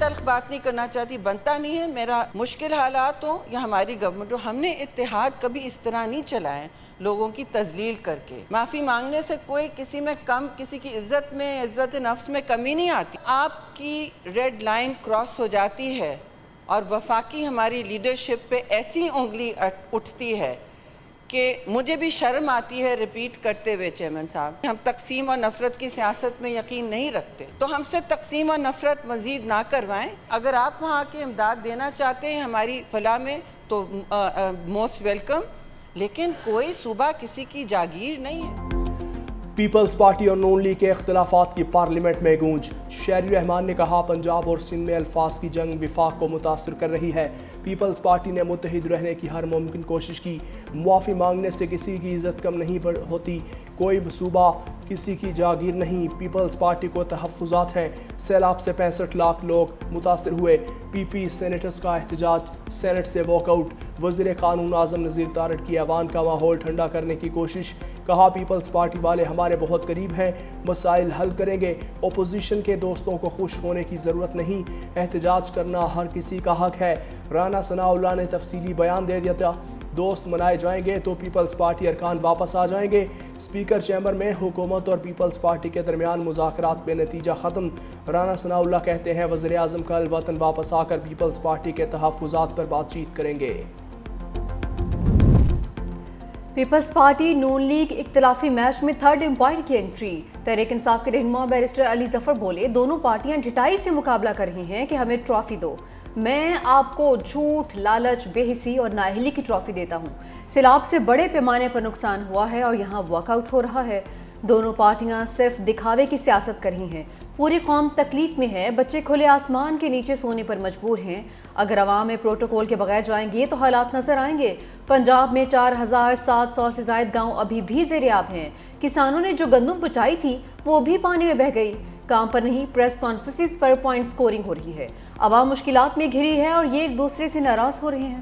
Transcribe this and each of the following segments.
تلخ بات نہیں کرنا چاہتی، بنتا نہیں ہے، میرا مشکل حالات ہوں یا ہماری گورنمنٹ ہو، ہم نے اتحاد کبھی اس طرح نہیں چلائے لوگوں کی تذلیل کر کے۔ معافی مانگنے سے کوئی کسی میں کم، کسی کی عزت میں، عزت نفس میں کمی نہیں آتی۔ آپ کی ریڈ لائن کراس ہو جاتی ہے اور وفاقی ہماری لیڈرشپ پہ ایسی انگلی اٹھتی ہے کہ مجھے بھی شرم آتی ہے ریپیٹ کرتے ہوئے چیئرمین صاحب، ہم تقسیم اور نفرت کی سیاست میں یقین نہیں رکھتے، تو ہم سے تقسیم اور نفرت مزید نہ کروائیں۔ اگر آپ وہاں کے امداد دینا چاہتے ہیں ہماری فلاح میں تو موسٹ ویلکم، لیکن کوئی صوبہ کسی کی جاگیر نہیں ہے۔ پیپلز پارٹی اور نون لیگ کے اختلافات کی پارلیمنٹ میں گونج۔ شہری رحمان نے کہا پنجاب اور سندھ میں الفاظ کی جنگ وفاق کو متاثر کر رہی ہے۔ پیپلز پارٹی نے متحد رہنے کی ہر ممکن کوشش کی۔ معافی مانگنے سے کسی کی عزت کم نہیں ہوتی، کوئی صوبہ کسی کی جاگیر نہیں۔ پیپلز پارٹی کو تحفظات ہیں۔ سیلاب سے 65 لاکھ لوگ متاثر ہوئے۔ پی پی سینیٹرز کا احتجاج، سینٹ سے واک آؤٹ۔ وزیر قانون اعظم نذیر تارڑ کی ایوان کا ماحول ٹھنڈا کرنے کی کوشش۔ کہا پیپلز پارٹی والے ہمارے بہت قریب ہیں، مسائل حل کریں گے، اپوزیشن کے دوستوں کو خوش ہونے کی ضرورت نہیں، احتجاج کرنا ہر کسی کا حق ہے۔ رانا ثناء اللہ نے تفصیلی بیان دے دیا تھا، دوست منائے جائیں گے تو پیپلز پارٹی ارکان واپس آ جائیں گے۔ اسپیکر چیمبر میں حکومت اور پیپلز پارٹی کے درمیان مذاکرات بے نتیجہ ختم۔ رانا ثناء اللہ کہتے ہیں وزیر اعظم کل وطن واپس آ کر پیپلز پارٹی کے تحفظات پر بات چیت کریں گے۔ پیپلز پارٹی نون لیگ اختلافی میچ میں تھرڈ امپائر کی انٹری۔ تحریک انصاف کے رہنما بیرسٹر علی ظفر بولے دونوں پارٹیاں ڈٹائی سے مقابلہ کر رہی ہیں کہ ہمیں ٹرافی دو، میں آپ کو جھوٹ، لالچ، بے حسی اور نااہلی کی ٹرافی دیتا ہوں۔ سیلاب سے بڑے پیمانے پر نقصان ہوا ہے اور یہاں واک آؤٹ ہو رہا ہے۔ دونوں پارٹیاں صرف دکھاوے کی سیاست کر رہی ہیں، پوری قوم تکلیف میں ہے، بچے کھلے آسمان کے نیچے سونے پر مجبور ہیں۔ اگر عوام میں پروٹوکول کے بغیر جائیں گے تو حالات نظر آئیں گے۔ پنجاب میں 4700 سے زائد گاؤں ابھی بھی زیر آب ہیں۔ کسانوں نے جو گندم بچائی تھی وہ بھی پانی میں بہہ گئی۔ کام پر نہیں، پریس کانفرنسز پر پوائنٹ سکورنگ ہو رہی ہے۔ عوام مشکلات میں گھری ہے اور یہ ایک دوسرے سے ناراض ہو رہے ہیں۔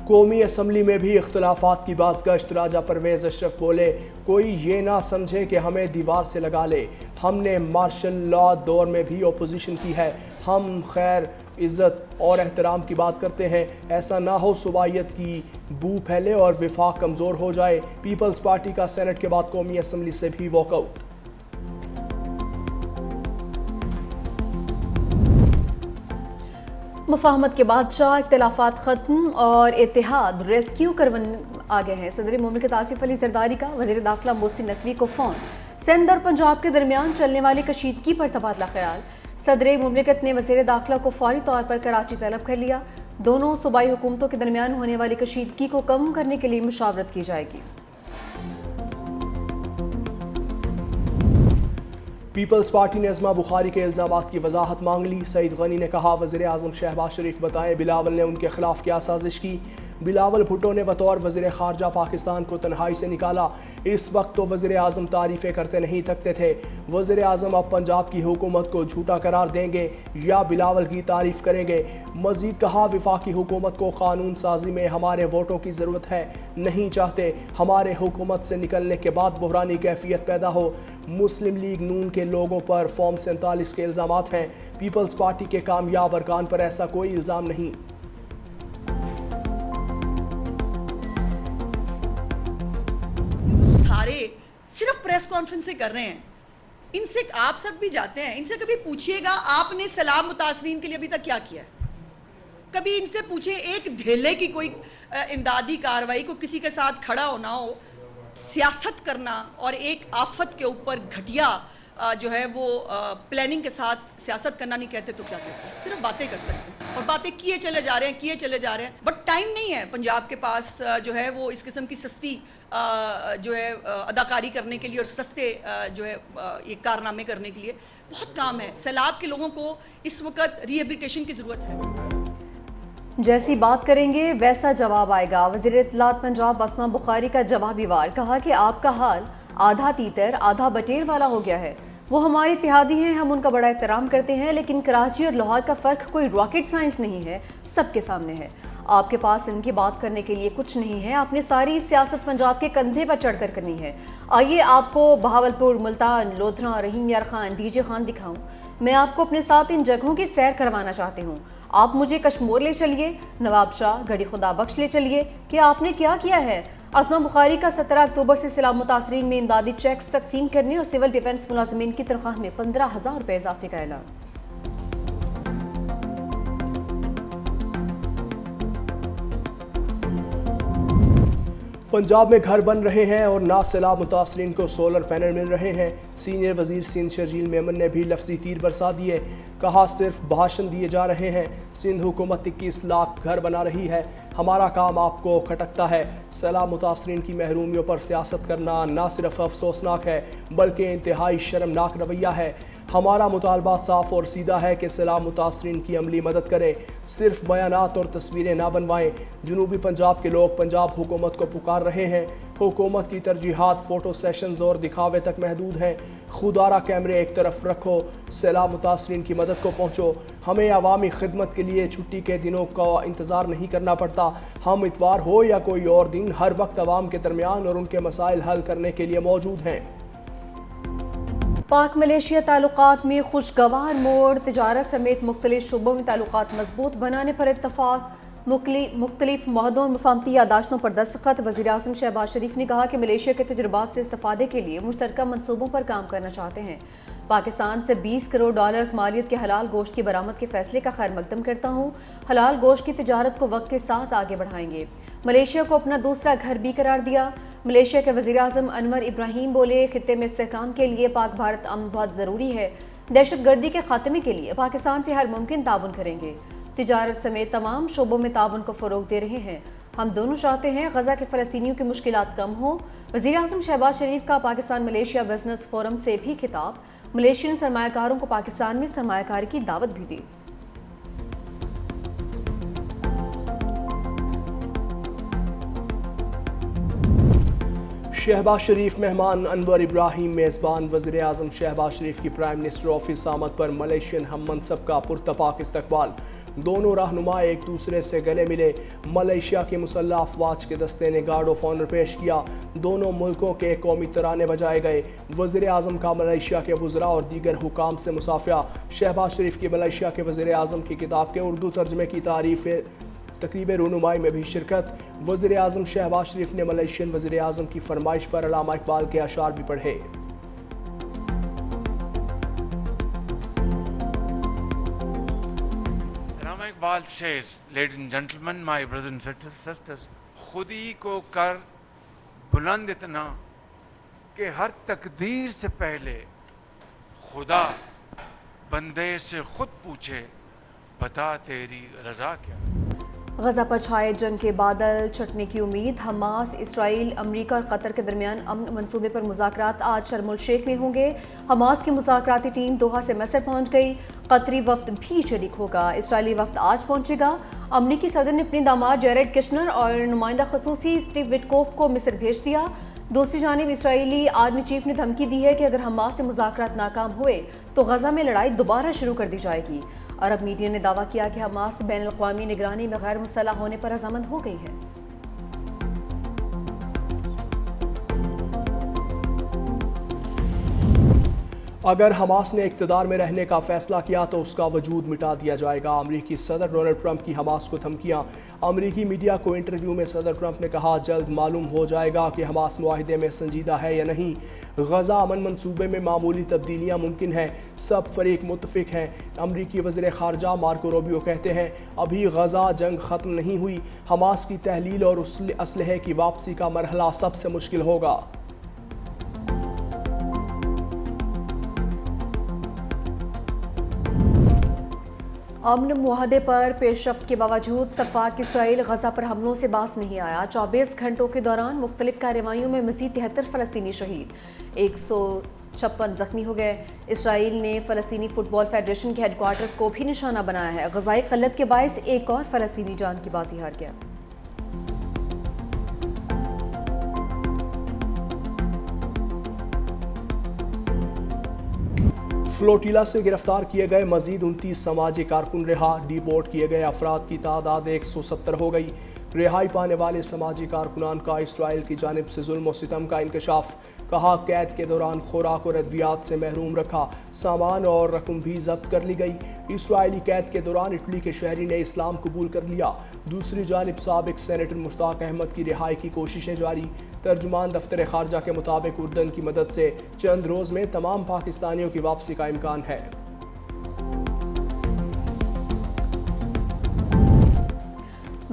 قومی اسمبلی میں بھی اختلافات کی بازگشت۔ راجہ پرویز اشرف بولے کوئی یہ نہ سمجھے کہ ہمیں دیوار سے لگا لے، ہم نے مارشل لا دور میں بھی اپوزیشن کی ہے، ہم خیر، عزت اور احترام کی بات کرتے ہیں، ایسا نہ ہو صوبائیت کی بو پھیلے اور وفاق کمزور ہو جائے۔ پیپلز پارٹی کا سینٹ کے بعد قومی اسمبلی سے بھی واک آؤٹ۔ مفاہمت کے بادشاہ، اختلافات ختم اور اتحاد ریسکیو کروانے آگے ہیں۔ صدر مملکت آصف علی زرداری کا وزیر داخلہ محسن نقوی کو فون۔ سندھ اور پنجاب کے درمیان چلنے والی کشیدگی پر تبادلہ خیال۔ صدر مملکت نے وزیر داخلہ کو فوری طور پر کراچی طلب کر لیا۔ دونوں صوبائی حکومتوں کے درمیان ہونے والی کشیدگی کو کم کرنے کے لیے مشاورت کی جائے گی۔ پیپلز پارٹی نے عظمیٰ بخاری کے الزامات کی وضاحت مانگ لی۔ سعید غنی نے کہا وزیر اعظم شہباز شریف بتائیں بلاول نے ان کے خلاف کیا سازش کی۔ بلاول بھٹو نے بطور وزیر خارجہ پاکستان کو تنہائی سے نکالا، اس وقت تو وزیر اعظم تعریفیں کرتے نہیں تھکتے تھے۔ وزیر اعظم اب پنجاب کی حکومت کو جھوٹا قرار دیں گے یا بلاول کی تعریف کریں گے؟ مزید کہا وفاقی حکومت کو قانون سازی میں ہمارے ووٹوں کی ضرورت ہے، نہیں چاہتے ہمارے حکومت سے نکلنے کے بعد بحرانی کیفیت پیدا ہو۔ مسلم لیگ نون کے لوگوں پر فارم 47 کے الزامات ہیں، پیپلز پارٹی کے کامیاب ارکان پر ایسا کوئی الزام نہیں۔ سارے صرف پریس کانفرنس سے کر رہے ہیں، ان سے آپ سب بھی جاتے ہیں، ان سے کبھی پوچھئے گا آپ نے سیلاب متاثرین کے لیے ابھی تک کیا کیا ہے؟ کبھی ان سے پوچھیں ایک دھیلے کی کوئی امدادی کارروائی کو کسی کے ساتھ کھڑا ہونا ہو، سیاست کرنا اور ایک آفت کے اوپر گھٹیا جو ہے وہ پلاننگ کے ساتھ سیاست کرنا نہیں کہتے تو کیا کہتے ہیں؟ صرف باتیں کر سکتے ہیں اور باتیں کیے چلے جا رہے ہیں بٹ ٹائم نہیں ہے پنجاب کے پاس جو ہے وہ اس قسم کی سستی جو ہے اداکاری کرنے کے لیے اور سستے جو ہے یہ کارنامے کرنے کے لیے بہت کام ہے۔ سیلاب کے لوگوں کو اس وقت ری ہیبلیٹیشن کی ضرورت ہے۔ جیسی بات کریں گے ویسا جواب آئے گا۔ وزیر اطلاعات پنجاب اسما بخاری کا جوابی وار، کہا کہ آپ کا حال آدھا تیتر آدھا بٹیر والا ہو گیا ہے۔ وہ ہمارے اتحادی ہیں، ہم ان کا بڑا احترام کرتے ہیں، لیکن کراچی اور لاہور کا فرق کوئی راکٹ سائنس نہیں ہے، سب کے سامنے ہے۔ آپ کے پاس ان کی بات کرنے کے لیے کچھ نہیں ہے، آپ نے ساری سیاست پنجاب کے کندھے پر چڑھ کر کرنی ہے۔ آئیے آپ کو بہاولپور، ملتان، لودھنا، رحیم یار خان، ڈی جے خان دکھاؤں۔ میں آپ کو اپنے ساتھ ان جگہوں کی سیر کروانا چاہتی ہوں۔ آپ مجھے کشمور لے چلیے، نواب شاہ، گڑھی خدا بخش لے چلیے کہ آپ نے کیا کیا ہے۔ اسما بخاری کا 17 اکتوبر سے سیلاب متاثرین میں امدادی چیکس تقسیم کرنے اور سول ڈیفنس ملازمین کی تنخواہ میں 15,000 روپے اضافے کا اعلان۔ پنجاب میں گھر بن رہے ہیں اور نہ سیلاب متاثرین کو سولر پینل مل رہے ہیں۔ سینئر وزیر سندھ شرجیل میمن نے بھی لفظی تیر برسا دیے، کہا صرف بھاشن دیے جا رہے ہیں۔ سندھ حکومت 21 لاکھ گھر بنا رہی ہے، ہمارا کام آپ کو کھٹکتا ہے۔ سیلاب متاثرین کی محرومیوں پر سیاست کرنا نہ صرف افسوسناک ہے بلکہ انتہائی شرمناک رویہ ہے۔ ہمارا مطالبہ صاف اور سیدھا ہے کہ سیلاب متاثرین کی عملی مدد کریں، صرف بیانات اور تصویریں نہ بنوائیں۔ جنوبی پنجاب کے لوگ پنجاب حکومت کو پکار رہے ہیں۔ حکومت کی ترجیحات فوٹو سیشنز اور دکھاوے تک محدود ہیں۔ خودارہ کیمرے ایک طرف رکھو، سیلاب متاثرین کی مدد کو پہنچو۔ ہمیں عوامی خدمت کے لیے چھٹی کے دنوں کا انتظار نہیں کرنا پڑتا۔ ہم اتوار ہو یا کوئی اور دن ہر وقت عوام کے درمیان اور ان کے مسائل حل کرنے کے لیے موجود ہیں۔ پاک ملیشیا تعلقات میں خوشگوار موڑ، تجارت سمیت مختلف شعبوں میں تعلقات مضبوط بنانے پر اتفاق، مختلف معاہدوں اور مفاہمتی یادداشتوں پر دستخط۔ وزیراعظم شہباز شریف نے کہا کہ ملیشیا کے تجربات سے استفادے کے لیے مشترکہ منصوبوں پر کام کرنا چاہتے ہیں۔ پاکستان سے 20 کروڑ ڈالرز مالیت کے حلال گوشت کی برآمد کے فیصلے کا خیر مقدم کرتا ہوں۔ حلال گوشت کی تجارت کو وقت کے ساتھ آگے بڑھائیں گے۔ ملیشیا کو اپنا دوسرا گھر بھی قرار دیا۔ ملیشیا کے وزیراعظم انور ابراہیم بولے، خطے میں استحکام کے لیے پاک بھارت امن بہت ضروری ہے۔ دہشت گردی کے خاتمے کے لیے پاکستان سے ہر ممکن تعاون کریں گے۔ تجارت سمیت تمام شعبوں میں تعاون کو فروغ دے رہے ہیں۔ ہم دونوں چاہتے ہیں غزہ کے فلسطینیوں کی مشکلات کم ہوں۔ وزیراعظم شہباز شریف کا پاکستان ملیشیا بزنس فورم سے بھی خطاب، ملیشین سرمایہ کاروں کو پاکستان میں سرمایہ کاری کی دعوت بھی دی۔ شہباز شریف مہمان، انور ابراہیم میزبان۔ وزیر اعظم شہباز شریف کی پرائم منسٹر آفس آمد پر ملیشین ہم منصب کا پرتپاک استقبال۔ دونوں رہنما ایک دوسرے سے گلے ملے۔ ملیشیا کے مسلح افواج کے دستے نے گارڈ آف آنر پیش کیا۔ دونوں ملکوں کے قومی ترانے بجائے گئے۔ وزیر اعظم کا ملیشیا کے وزراء اور دیگر حکام سے مصافحہ۔ شہباز شریف کی ملیشیا کے وزیر اعظم کی کتاب کے اردو ترجمے کی تقریب رونمائی میں بھی شرکت۔ وزیر اعظم شہباز شریف نے ملیشین وزیر اعظم کی فرمائش پر علامہ اقبال کے اشعار بھی پڑھے۔ علامہ Iqbal says, ladies and gentlemen, my brothers and sisters, خودی کو کر بلند اتنا کہ ہر تقدیر سے پہلے خدا بندے سے خود پوچھے، بتا تیری رضا کیا۔ غزہ پر چھائے جنگ کے بادل چھٹنے کی امید۔ حماس، اسرائیل، امریکہ اور قطر کے درمیان امن منصوبے پر مذاکرات آج شرم الشیخ میں ہوں گے۔ حماس کی مذاکراتی ٹیم دوحہ سے مصر پہنچ گئی۔ قطری وفد بھی شریک ہوگا۔ اسرائیلی وفد آج پہنچے گا۔ امریکی صدر نے اپنے داماد جیریڈ کشنر اور نمائندہ خصوصی اسٹیو وٹکوف کو مصر بھیج دیا۔ دوسری جانب اسرائیلی آرمی چیف نے دھمکی دی ہے کہ اگر حماس سے مذاکرات ناکام ہوئے تو غزہ میں لڑائی دوبارہ شروع کر دی جائے گی۔ عرب میڈیا نے دعویٰ کیا کہ حماس بین الاقوامی نگرانی میں غیر مسلح ہونے پر رضامند ہو گئی ہے۔ اگر حماس نے اقتدار میں رہنے کا فیصلہ کیا تو اس کا وجود مٹا دیا جائے گا۔ امریکی صدر ڈونلڈ ٹرمپ کی حماس کو دھمکیاں۔ امریکی میڈیا کو انٹرویو میں صدر ٹرمپ نے کہا، جلد معلوم ہو جائے گا کہ حماس معاہدے میں سنجیدہ ہے یا نہیں۔ غزہ امن منصوبے میں معمولی تبدیلیاں ممکن ہیں، سب فریق متفق ہیں۔ امریکی وزیر خارجہ مارکو روبیو کہتے ہیں، ابھی غزہ جنگ ختم نہیں ہوئی۔ حماس کی تحلیل اور اسلحے کی واپسی کا مرحلہ سب سے مشکل ہوگا۔ امن معاہدے پر پیش رفت کے باوجود سفاک اسرائیل غزہ پر حملوں سے باز نہیں آیا۔ 24 گھنٹوں کے دوران مختلف کارروائیوں میں مزید 73 فلسطینی شہید، 156 زخمی ہو گئے۔ اسرائیل نے فلسطینی فٹ بال فیڈریشن کے ہیڈ کوارٹرز کو بھی نشانہ بنایا ہے۔ غذائی قلت کے باعث ایک اور فلسطینی جان کی بازی ہار گیا۔ فلوٹیلا سے گرفتار کیے گئے مزید 29 سماجی کارکن رہا، ڈیپورٹ کیے گئے افراد کی تعداد 170 ہو گئی۔ رہائی پانے والے سماجی کارکنان کا اسرائیل کی جانب سے ظلم و ستم کا انکشاف، کہا قید کے دوران خوراک اور ادویات سے محروم رکھا، سامان اور رقم بھی ضبط کر لی گئی۔ اسرائیلی قید کے دوران اٹلی کے شہری نے اسلام قبول کر لیا۔ دوسری جانب سابق سینیٹر مشتاق احمد کی رہائی کی کوششیں جاری۔ ترجمان دفتر خارجہ کے مطابق اردن کی مدد سے چند روز میں تمام پاکستانیوں کی واپسی کا امکان ہے۔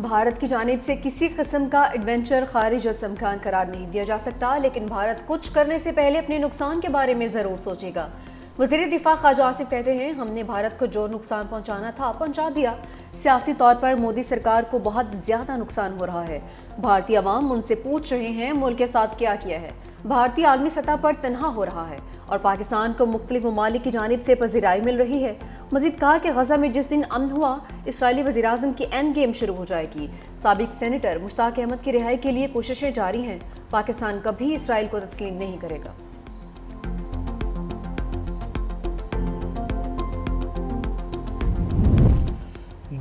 بھارت کی جانب سے کسی قسم کا ایڈونچر خارج از امکان قرار نہیں دیا جا سکتا، لیکن بھارت کچھ کرنے سے پہلے اپنے نقصان کے بارے میں ضرور سوچے گا۔ وزیر دفاع خواجہ آصف کہتے ہیں، ہم نے بھارت کو جو نقصان پہنچانا تھا پہنچا دیا۔ سیاسی طور پر مودی سرکار کو بہت زیادہ نقصان ہو رہا ہے۔ بھارتی عوام ان سے پوچھ رہے ہیں ملک کے ساتھ کیا کیا ہے۔ بھارتی عالمی سطح پر تنہا ہو رہا ہے اور پاکستان کو مختلف ممالک کی جانب سے پذیرائی مل رہی ہے۔ مزید کہا کہ غزہ میں جس دن امن ہوا، اسرائیلی وزیراعظم کی اینڈ گیم شروع ہو جائے گی۔ سابق سینیٹر مشتاق احمد کی رہائی کے لیے کوششیں جاری ہیں۔ پاکستان کبھی اسرائیل کو تسلیم نہیں کرے گا۔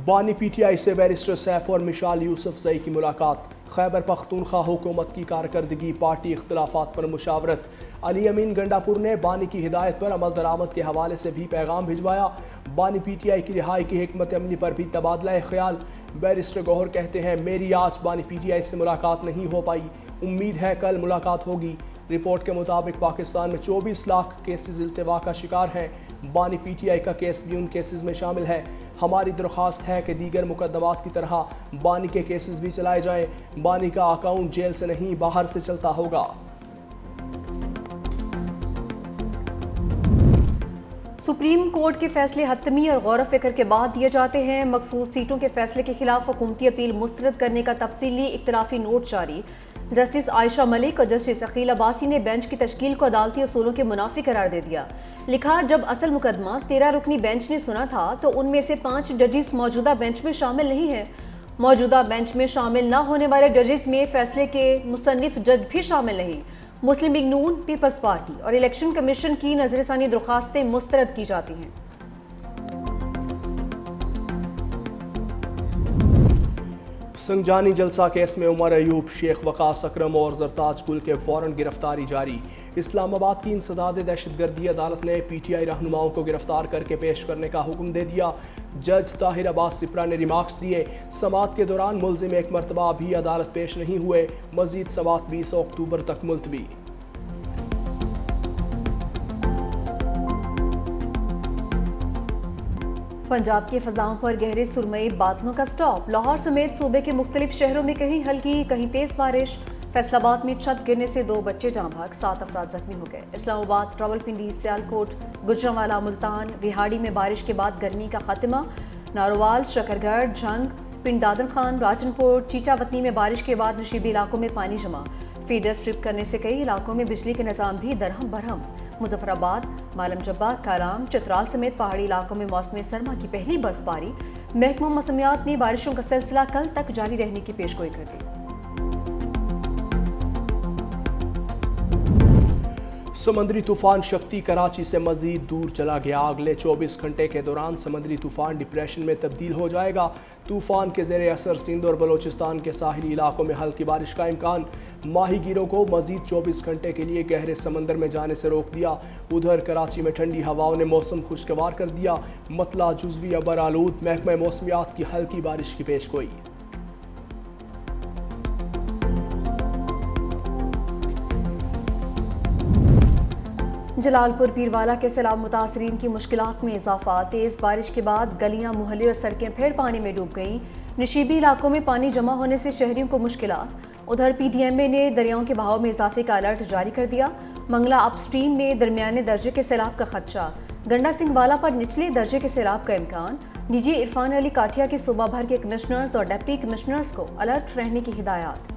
بانی پی ٹی آئی سے بیرسٹر سیف اور مشال یوسف زئی کی ملاقات، خیبر پختونخوا حکومت کی کارکردگی، پارٹی اختلافات پر مشاورت۔ علی امین گنڈاپور نے بانی کی ہدایت پر عمل درآمد کے حوالے سے بھی پیغام بھجوایا۔ بانی پی ٹی آئی کی رہائی کی حکمت عملی پر بھی تبادلہ خیال۔ بیرسٹر گوہر کہتے ہیں، میری آج بانی پی ٹی آئی سے ملاقات نہیں ہو پائی، امید ہے کل ملاقات ہوگی۔ رپورٹ کے مطابق پاکستان میں 24 لاکھ کیسز التوا کا شکار ہیں۔ بانی پی ٹی آئی کا کیس بھی ان کیسز میں شامل ہے۔ ہماری درخواست ہے کہ دیگر مقدمات کی طرح بانی کے کیسز بھی چلائے جائیں۔ بانی کا اکاؤنٹ جیل سے نہیں باہر سے چلتا ہوگا۔ سپریم کورٹ کے فیصلے حتمی اور غور و فکر کے بعد دیے جاتے ہیں۔ مخصوص سیٹوں کے فیصلے کے خلاف حکومتی اپیل مسترد کرنے کا تفصیلی اختلافی نوٹ جاری۔ جسٹس عائشہ ملک اور جسٹس عقیل عباسی نے بینچ کی تشکیل کو عدالتی اصولوں کے منافی قرار دے دیا۔ لکھا، جب اصل مقدمہ 13 رکنی بینچ نے سنا تھا تو ان میں سے 5 ججز موجودہ بینچ میں شامل نہیں ہیں۔ موجودہ بینچ میں شامل نہ ہونے والے ججز میں فیصلے کے مصنف جج بھی شامل نہیں۔ مسلم لیگ نون، پیپلز پارٹی اور الیکشن کمیشن کی نظر ثانی درخواستیں مسترد کی جاتی ہیں۔ سنجانی جلسہ کیس میں عمر ایوب، شیخ وقاص اکرم اور زرتاج گل کے وارنٹ گرفتاری جاری۔ اسلام آباد کی انسداد دہشت گردی عدالت نے پی ٹی آئی رہنماؤں کو گرفتار کر کے پیش کرنے کا حکم دے دیا۔ جج طاہر عباس سپرا نے ریمارکس دیے، سماعت کے دوران ملزم ایک مرتبہ بھی عدالت پیش نہیں ہوئے، مزید سماعت 20 اکتوبر تک ملتوی۔ پنجاب کی فضاؤں پر گہرے سرمئی بادلوں کا سٹاپ، لاہور سمیت صوبے کے مختلف شہروں میں کہیں ہلکی کہیں تیز بارش۔ فیصل آباد میں چھت گرنے سے 2 بچے جاں بحق، 7 افراد زخمی ہو گئے۔ اسلام آباد، راولپنڈی، سیالکوٹ، گجرانوالہ، ملتان، وہاڑی میں بارش کے بعد گرمی کا خاتمہ۔ ناروال، شکرگڑھ، جھنگ، پنڈ دادن خان، راجن پور، چیچا وطنی میں بارش کے بعد نشیبی علاقوں میں پانی جمع۔ فیڈر سٹرپ کرنے سے کئی علاقوں میں بجلی کے نظام بھی درہم برہم۔ مظفر آباد، مالم جبہ، کالام، چترال سمیت پہاڑی علاقوں میں موسم سرما کی پہلی برف باری۔ محکمہ موسمیات نے بارشوں کا سلسلہ کل تک جاری رہنے کی پیشگوئی کر دی۔ سمندری طوفان شکتی کراچی سے مزید دور چلا گیا۔ اگلے 24 گھنٹے کے دوران سمندری طوفان ڈپریشن میں تبدیل ہو جائے گا۔ طوفان کے زیر اثر سندھ اور بلوچستان کے ساحلی علاقوں میں ہلکی بارش کا امکان۔ ماہی گیروں کو مزید 24 گھنٹے کے لیے گہرے سمندر میں جانے سے روک دیا۔ ادھر کراچی میں ٹھنڈی ہواؤں نے موسم خوشگوار کر دیا۔ مطلع جزوی ابر آلود، محکمہ موسمیات کی ہلکی بارش کی پیشگوئی۔ جلال پور پیروالا کے سیلاب متاثرین کی مشکلات میں اضافہ، تیز بارش کے بعد گلیاں، محلے اور سڑکیں پھر پانی میں ڈوب گئیں۔ نشیبی علاقوں میں پانی جمع ہونے سے شہریوں کو مشکلات۔ ادھر پی ڈی ایم اے نے دریاؤں کے بہاؤ میں اضافے کا الرٹ جاری کر دیا۔ منگلا اپ سٹریم میں درمیانے درجے کے سیلاب کا خدشہ، گنڈا سنگھ والا پر نچلے درجے کے سیلاب کا امکان۔ ڈی جی عرفان علی کاٹھیا کے صوبہ بھر کے کمشنرز اور ڈپٹی کمشنرز کو الرٹ رہنے کی ہدایات۔